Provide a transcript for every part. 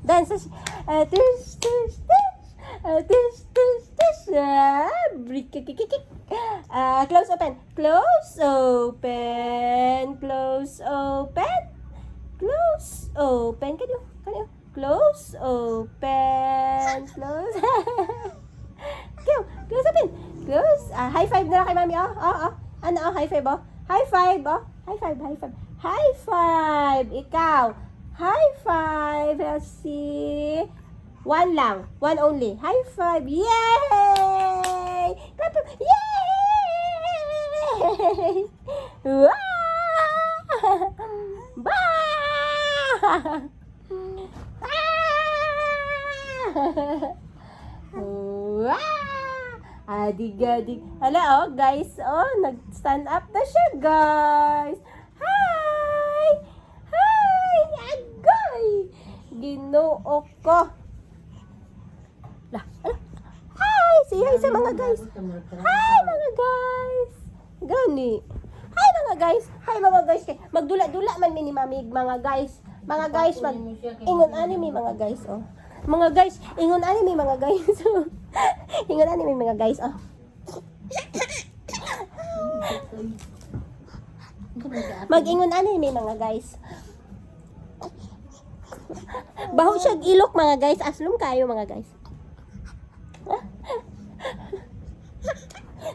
Dance. Tish, tish, tish. Tish, tish, tish. Close, open. Close, open. Close, open. Close, open. Kanyo. Close, open. Close. Close, open. Close. High five na lang kay mami. Ano, high five, High five, High five, high five. High five. Ikaw. High five. Let's see. One lang. One only. High five. Yay! Clap. Yay! Wow! Bah! Wow! Adig-adig. Hala, guys, nag-stand up na siya, guys. Hi! Hi! Agay! Ginoo ko. Hi! Say hi sa mga guys. Hi, mga guys. Gani. Hi, mga guys. Hi, mga guys. Magdula-dula man ni mami, mga guys. Mga guys, ingon anime, mga guys, Mga guys, ingon anime, mga guys. Ingon anime, mga guys, Mag-ingon anime, mga guys. Baho siya ilok, mga guys. Aslom kayo, mga guys.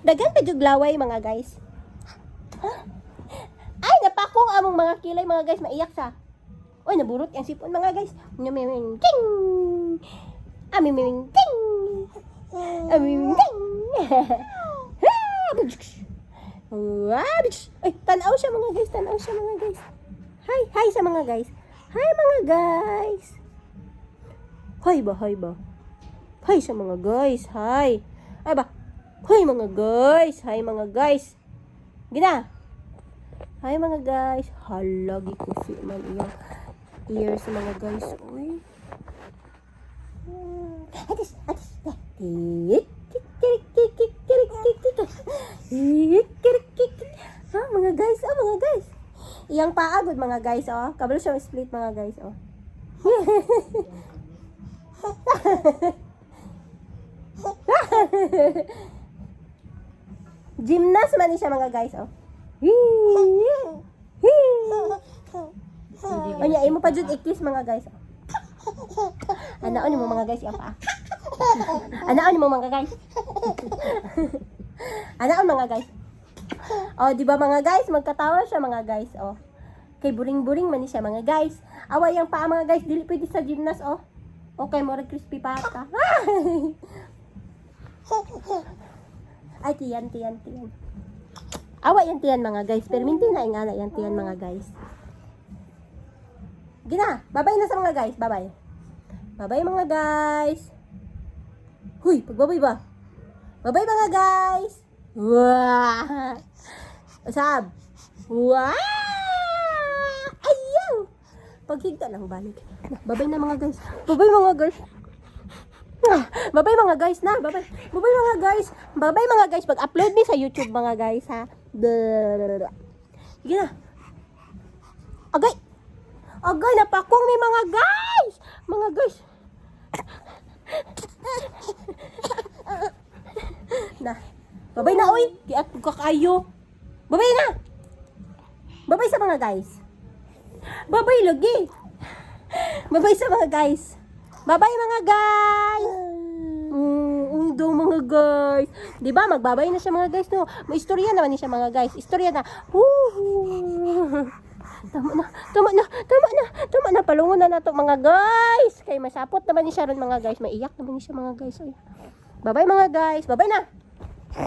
Dagan pa jud laway, mga guys. Ay, napakong among mga kilay, mga guys. Maiyak siya. Oy, naburot yung sipon, mga guys. Ting! Ting! Ay, tanaw siya, mga guys. Tanaw siya, mga guys. Hi sa mga guys. Hi, mga guys. Hi ba? Hi sa mga guys. Hi. Ay ba? Hi, mga guys. Hi, mga guys. Gina. Hi, mga guys. Halagi ko si man iyang ears, mga guys. Uy. Atis. Mga guys, mga guys. Iyang paagod, mga guys, Kabalo siya split, mga guys, Gymnast man siya, mga guys, Anya, imo pa jud ikis, mga guys. Anaon mo, mga guys, iyang paa. Anaon mo, mga guys. Anaon, mga guys. Di ba, mga guys, magkatawa siya, mga guys, Kay buring-buring man siya, mga guys. Awa yang paa, mga guys, dili pwede sa gymnast, Okay, more crispy pata. Ay, tiyan. Awa yan tiyan, mga guys. Perminti na ingana yan tiyan, mga guys. Gina, babay na sa mga guys. Babay. Babay, mga guys. Huy, pagbabay ba? Babay, mga guys. Wah! Sab. Wah! Ayaw! Paghigda lang balik. Babay na, mga guys. Babay, mga guys. Babay, mga guys na. Babay. Babay, mga guys. Babay, mga guys. Pag-upload ni sa YouTube, mga guys, ha. Sige na. Agay, napakong ni mga guys. Mga guys. Na. Babay na, oy. Giat ko kayo. Babay na. Babay sa mga guys. Babay lagi. Babay sa mga guys. Babay, mga guys. Daw, mga guys. Di ba magbabay na siya, mga guys, no? May istorya naman niya, mga guys. Istorya na. Tama na. Palungon na to, mga guys. Kay masapot naman ni siya ron, mga guys. Maiyak naman ni siya, mga guys. Oy. Babay, mga guys. Babay na.